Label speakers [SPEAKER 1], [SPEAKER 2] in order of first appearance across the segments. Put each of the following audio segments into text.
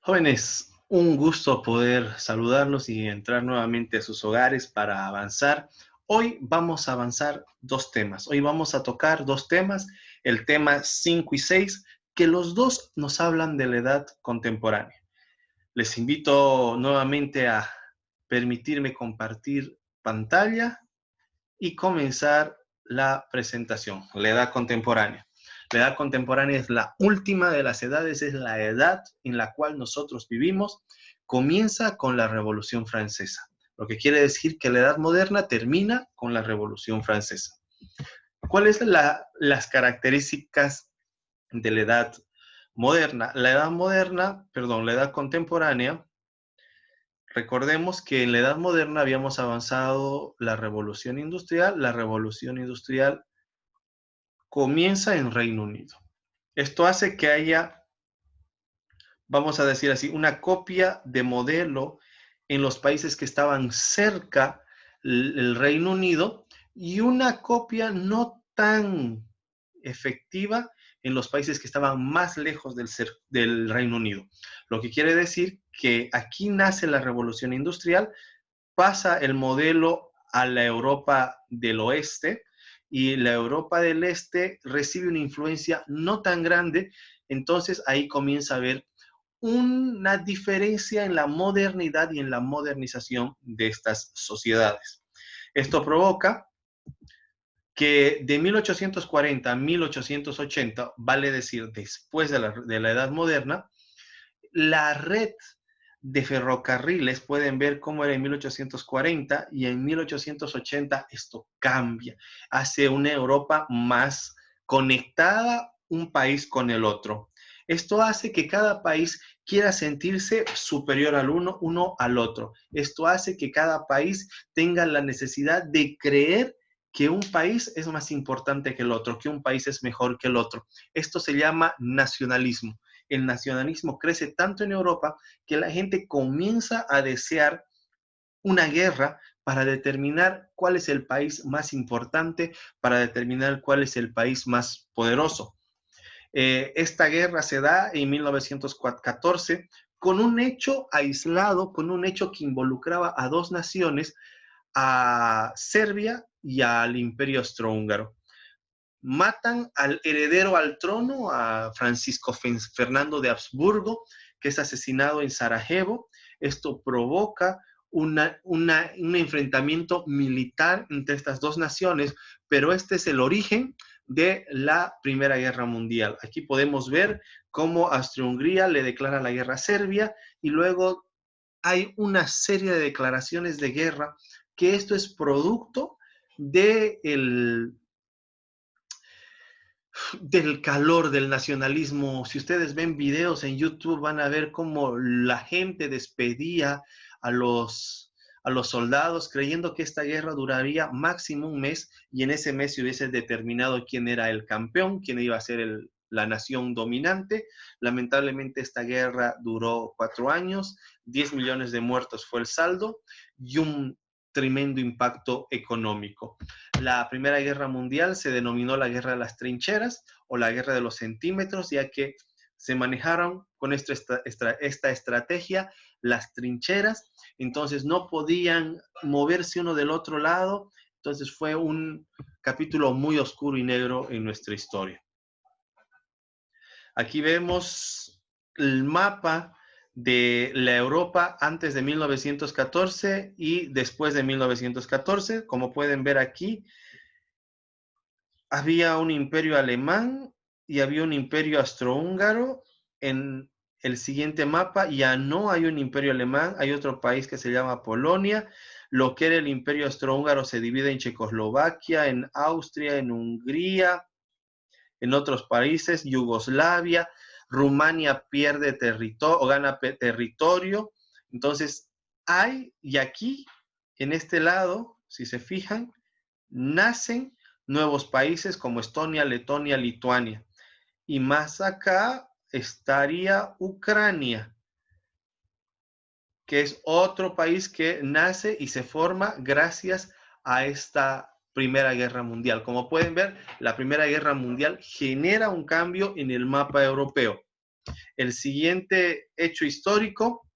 [SPEAKER 1] Jóvenes, un gusto poder saludarlos y entrar nuevamente a sus hogares para avanzar. Hoy vamos a avanzar dos temas. Hoy vamos a tocar dos temas, el tema 5 y 6, que los dos nos hablan de la edad contemporánea. Les invito nuevamente a permitirme compartir pantalla y comenzar la presentación, la edad contemporánea. La edad contemporánea es la última de las edades, es la edad en la cual nosotros vivimos. Comienza con la Revolución Francesa, lo que quiere decir que la edad moderna termina con la Revolución Francesa. ¿Cuáles son las características de la edad moderna? La edad contemporánea. Recordemos que en la Edad Moderna habíamos avanzado la Revolución Industrial. La Revolución Industrial comienza en Reino Unido. Esto hace que haya, vamos a decir así, una copia de modelo en los países que estaban cerca del Reino Unido y una copia no tan efectiva en los países que estaban más lejos del Reino Unido. Lo que quiere decir que aquí nace la revolución industrial, pasa el modelo a la Europa del oeste y la Europa del este recibe una influencia no tan grande, entonces ahí comienza a haber una diferencia en la modernidad y en la modernización de estas sociedades. Esto provoca que de 1840 a 1880, vale decir después de la Edad Moderna, la red de ferrocarriles, pueden ver cómo era en 1840 y en 1880 esto cambia, hace una Europa más conectada un país con el otro. Esto hace que cada país quiera sentirse superior uno al otro. Esto hace que cada país tenga la necesidad de creer que un país es más importante que el otro, que un país es mejor que el otro. Esto se llama nacionalismo. El nacionalismo crece tanto en Europa que la gente comienza a desear una guerra para determinar cuál es el país más importante, para determinar cuál es el país más poderoso. Esta guerra se da en 1914 con un hecho aislado, con un hecho que involucraba a dos naciones, a Serbia y al Imperio Austrohúngaro. Matan al heredero al trono, a Francisco Fernando de Habsburgo, que es asesinado en Sarajevo. Esto provoca un enfrentamiento militar entre estas dos naciones, pero este es el origen de la Primera Guerra Mundial. Aquí podemos ver cómo Austria-Hungría le declara la guerra a Serbia y luego hay una serie de declaraciones de guerra, que esto es producto de del calor del nacionalismo. Si ustedes ven videos en YouTube, van a ver cómo la gente despedía a los soldados creyendo que esta guerra duraría máximo un mes y en ese mes se hubiese determinado quién era el campeón, quién iba a ser la nación dominante. Lamentablemente esta guerra duró 4 años, 10 millones de muertos fue el saldo y un tremendo impacto económico. La Primera Guerra Mundial se denominó la Guerra de las Trincheras o la Guerra de los Centímetros, ya que se manejaron con esta estrategia las trincheras, entonces no podían moverse uno del otro lado, entonces fue un capítulo muy oscuro y negro en nuestra historia. Aquí vemos el mapa de la Europa antes de 1914 y después de 1914. Como pueden ver aquí, había un imperio alemán y había un imperio austrohúngaro. En el siguiente mapa ya no hay un imperio alemán, hay otro país que se llama Polonia. Lo que era el imperio austrohúngaro se divide en Checoslovaquia, en Austria, en Hungría, en otros países, Yugoslavia. Rumania pierde territorio o gana territorio. Entonces, y aquí, en este lado, si se fijan, nacen nuevos países como Estonia, Letonia, Lituania. Y más acá estaría Ucrania, que es otro país que nace y se forma gracias a esta Primera Guerra Mundial. Como pueden ver, la Primera Guerra Mundial genera un cambio en el mapa europeo. El siguiente hecho histórico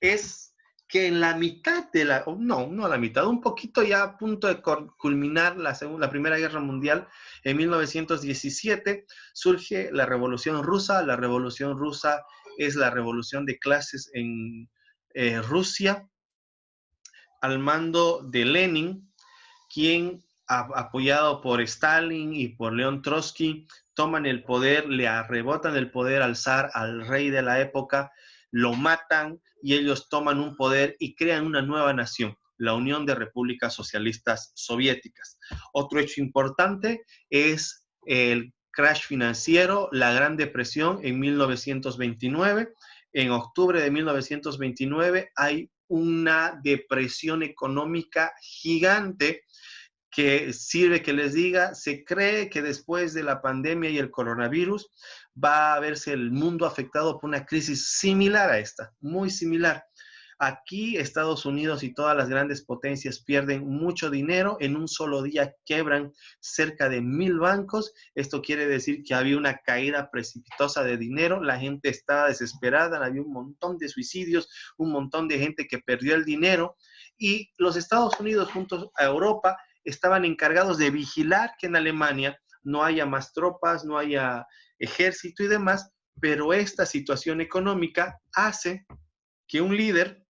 [SPEAKER 1] es que en la mitad de la, no a la mitad, un poquito ya a punto de culminar la Primera Guerra Mundial, en 1917 surge la Revolución Rusa. La Revolución Rusa es la revolución de clases en Rusia, al mando de Lenin, quien, apoyado por Stalin y por León Trotsky, toman el poder, le arrebotan el poder al zar, al rey de la época, lo matan y ellos toman un poder y crean una nueva nación, la Unión de Repúblicas Socialistas Soviéticas. Otro hecho importante es el crash financiero, la Gran Depresión en 1929. En octubre de 1929 hay una depresión económica gigante que sirve que les diga, se cree que después de la pandemia y el coronavirus va a verse el mundo afectado por una crisis similar a esta, muy similar. Aquí Estados Unidos y todas las grandes potencias pierden mucho dinero, en un solo día quebran cerca de 1,000 bancos. Esto quiere decir que había una caída precipitosa de dinero, la gente estaba desesperada, había un montón de suicidios, un montón de gente que perdió el dinero, y los Estados Unidos junto a Europa estaban encargados de vigilar que en Alemania no haya más tropas, no haya ejército y demás, pero esta situación económica hace que un líder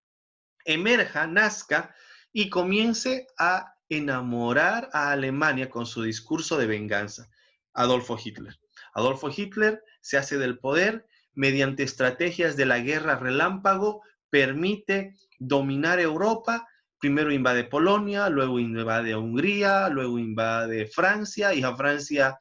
[SPEAKER 1] emerja, nazca y comience a enamorar a Alemania con su discurso de venganza, Adolfo Hitler. Adolfo Hitler se hace del poder mediante estrategias de la guerra relámpago, permite dominar Europa. Primero invade Polonia, luego invade Hungría, luego invade Francia, y a Francia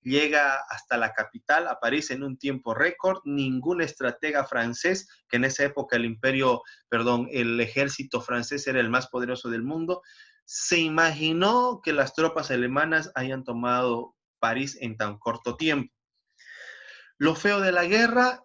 [SPEAKER 1] llega hasta la capital, a París en un tiempo récord. Ningún estratega francés, que en esa época el ejército francés era el más poderoso del mundo, se imaginó que las tropas alemanas hayan tomado París en tan corto tiempo. Lo feo de la guerra,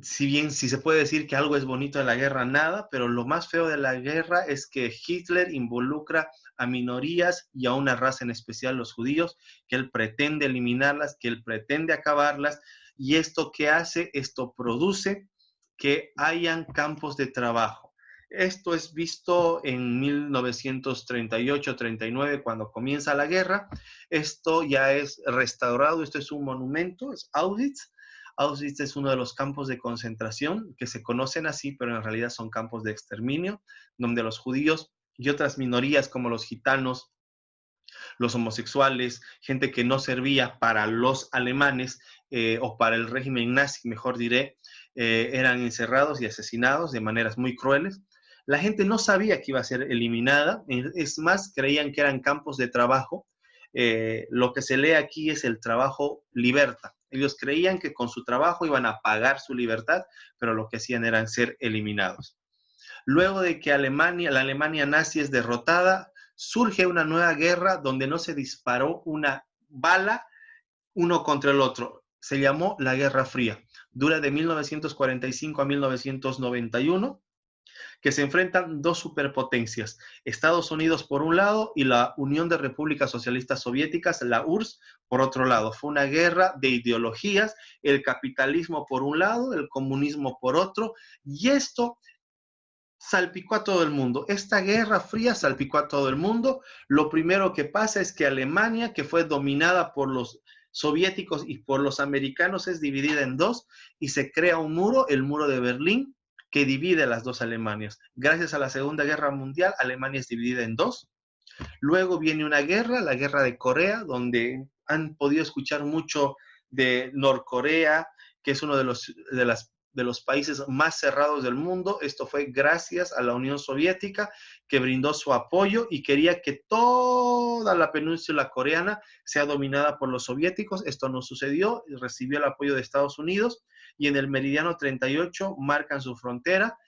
[SPEAKER 1] si bien si se puede decir que algo es bonito de la guerra, nada, pero lo más feo de la guerra es que Hitler involucra a minorías y a una raza en especial, los judíos, que él pretende eliminarlas, que él pretende acabarlas, y esto que hace, esto produce que hayan campos de trabajo. Esto es visto en 1938-39, cuando comienza la guerra. Esto ya es restaurado, esto es un monumento, es Auschwitz. Auschwitz es uno de los campos de concentración que se conocen así, pero en realidad son campos de exterminio, donde los judíos y otras minorías como los gitanos, los homosexuales, gente que no servía para los alemanes o para el régimen nazi, mejor diré, eran encerrados y asesinados de maneras muy crueles. La gente no sabía que iba a ser eliminada, es más, creían que eran campos de trabajo. Lo que se lee aquí es el trabajo liberta. Ellos creían que con su trabajo iban a pagar su libertad, pero lo que hacían era ser eliminados. Luego de que la Alemania nazi es derrotada, surge una nueva guerra donde no se disparó una bala uno contra el otro. Se llamó la Guerra Fría. Dura de 1945 a 1991, que se enfrentan dos superpotencias, Estados Unidos por un lado y la Unión de Repúblicas Socialistas Soviéticas, la URSS, por otro lado. Fue una guerra de ideologías, el capitalismo por un lado, el comunismo por otro, y esto salpicó a todo el mundo. Esta guerra fría salpicó a todo el mundo. Lo primero que pasa es que Alemania, que fue dominada por los soviéticos y por los americanos, es dividida en dos y se crea un muro, el muro de Berlín, que divide las dos Alemanias. Gracias a la Segunda Guerra Mundial, Alemania es dividida en dos. Luego viene una guerra, la guerra de Corea, donde han podido escuchar mucho de Norcorea, que es uno de los países más cerrados del mundo. Esto fue gracias a la Unión Soviética, que brindó su apoyo y quería que toda la península coreana sea dominada por los soviéticos. Esto no sucedió, recibió el apoyo de Estados Unidos, y en el meridiano 38 marcan su frontera.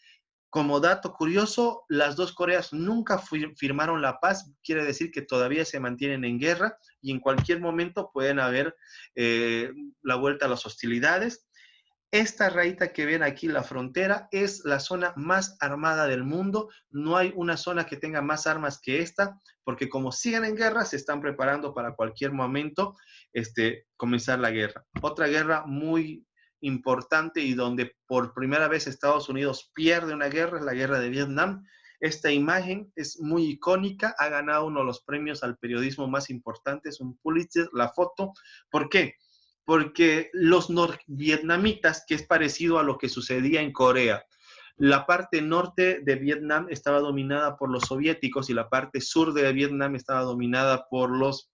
[SPEAKER 1] Como dato curioso, las dos Coreas nunca firmaron la paz, quiere decir que todavía se mantienen en guerra y en cualquier momento pueden haber la vuelta a las hostilidades. Esta rayita que ven aquí, la frontera, es la zona más armada del mundo. No hay una zona que tenga más armas que esta, porque como siguen en guerra, se están preparando para cualquier momento comenzar la guerra. Otra guerra muy importante y donde por primera vez Estados Unidos pierde una guerra, es la guerra de Vietnam. Esta imagen es muy icónica, ha ganado uno de los premios al periodismo más importantes, un Pulitzer, la foto. ¿Por qué? Porque los norvietnamitas, que es parecido a lo que sucedía en Corea, la parte norte de Vietnam estaba dominada por los soviéticos y la parte sur de Vietnam estaba dominada por los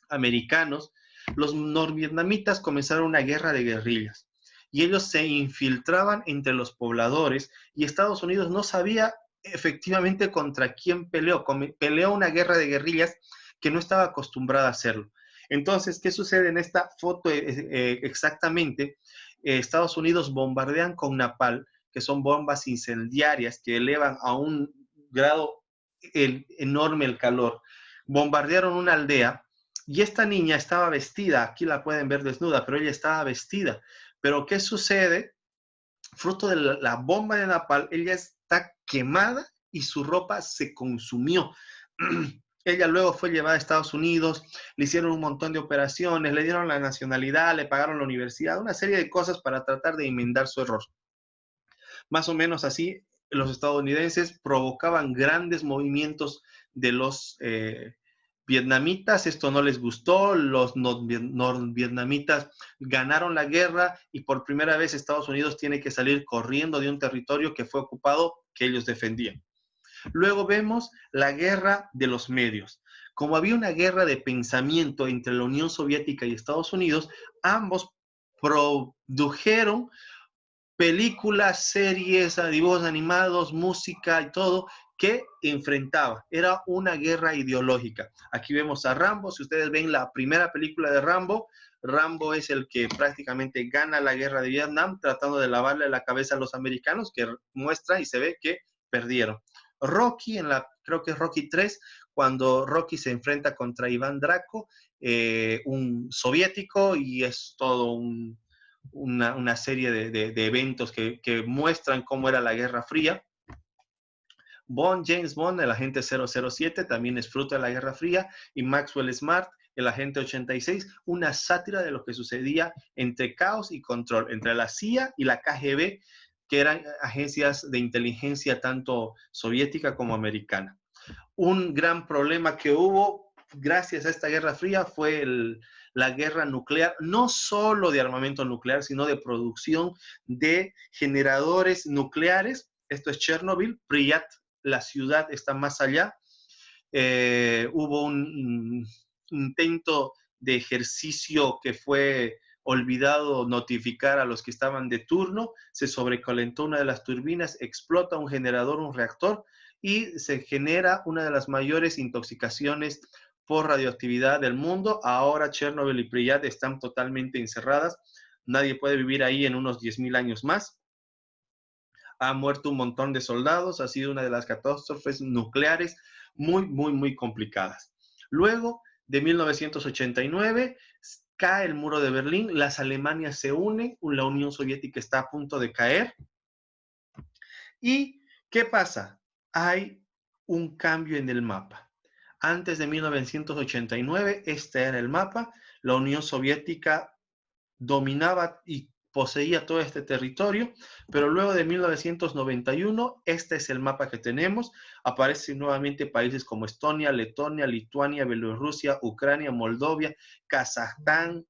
[SPEAKER 1] americanos. Los norvietnamitas comenzaron una guerra de guerrillas y ellos se infiltraban entre los pobladores y Estados Unidos no sabía efectivamente contra quién peleó. Peleó una guerra de guerrillas que no estaba acostumbrada a hacerlo. Entonces, ¿qué sucede en esta foto exactamente? Estados Unidos bombardean con napalm, que son bombas incendiarias que elevan a un grado enorme el calor. Bombardearon una aldea y esta niña estaba vestida, aquí la pueden ver desnuda, pero ella estaba vestida. Pero ¿qué sucede? Fruto de la bomba de napalm, ella está quemada y su ropa se consumió. Ella luego fue llevada a Estados Unidos, le hicieron un montón de operaciones, le dieron la nacionalidad, le pagaron la universidad, una serie de cosas para tratar de enmendar su error. Más o menos así, los estadounidenses provocaban grandes movimientos de los vietnamitas. Esto no les gustó, los norvietnamitas ganaron la guerra y por primera vez Estados Unidos tiene que salir corriendo de un territorio que fue ocupado, que ellos defendían. Luego vemos la guerra de los medios. Como había una guerra de pensamiento entre la Unión Soviética y Estados Unidos, ambos produjeron películas, series, dibujos animados, música y todo que enfrentaba. Era una guerra ideológica. Aquí vemos a Rambo. Si ustedes ven la primera película de Rambo, Rambo es el que prácticamente gana la guerra de Vietnam tratando de lavarle la cabeza a los americanos, que muestra y se ve que perdieron. Rocky, creo que es Rocky 3, cuando Rocky se enfrenta contra Iván Draco, un soviético, y es todo una serie de eventos que muestran cómo era la Guerra Fría. James Bond, el agente 007, también es fruto de la Guerra Fría, y Maxwell Smart, el agente 86, una sátira de lo que sucedía entre caos y control, entre la CIA y la KGB, que eran agencias de inteligencia tanto soviética como americana. Un gran problema que hubo gracias a esta Guerra Fría fue la guerra nuclear, no solo de armamento nuclear, sino de producción de generadores nucleares. Esto es Chernobyl, Pripyat, la ciudad está más allá. Hubo un intento de ejercicio que fue olvidado notificar a los que estaban de turno, se sobrecalentó una de las turbinas, explota un generador, un reactor, y se genera una de las mayores intoxicaciones por radioactividad del mundo. Ahora Chernobyl y Pripyat están totalmente encerradas, nadie puede vivir ahí en unos 10.000 años más. Ha muerto un montón de soldados, ha sido una de las catástrofes nucleares muy complicadas. Luego de 1989 cae el muro de Berlín, las Alemanias se unen, la Unión Soviética está a punto de caer. ¿Y qué pasa? Hay un cambio en el mapa. Antes de 1989, este era el mapa. La Unión Soviética dominaba y poseía todo este territorio, pero luego de 1991, este es el mapa que tenemos. Aparecen nuevamente países como Estonia, Letonia, Lituania, Bielorrusia, Ucrania, Moldovia, Kazajstán,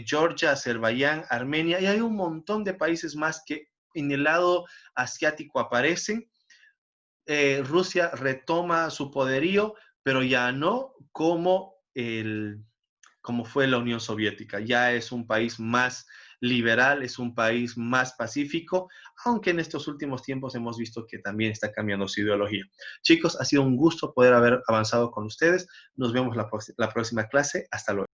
[SPEAKER 1] Georgia, Azerbaiyán, Armenia, y hay un montón de países más que en el lado asiático aparecen. Rusia retoma su poderío, pero ya no como fue la Unión Soviética. Ya es un país más liberal, es un país más pacífico, aunque en estos últimos tiempos hemos visto que también está cambiando su ideología. Chicos, ha sido un gusto poder haber avanzado con ustedes. Nos vemos la próxima clase. Hasta luego.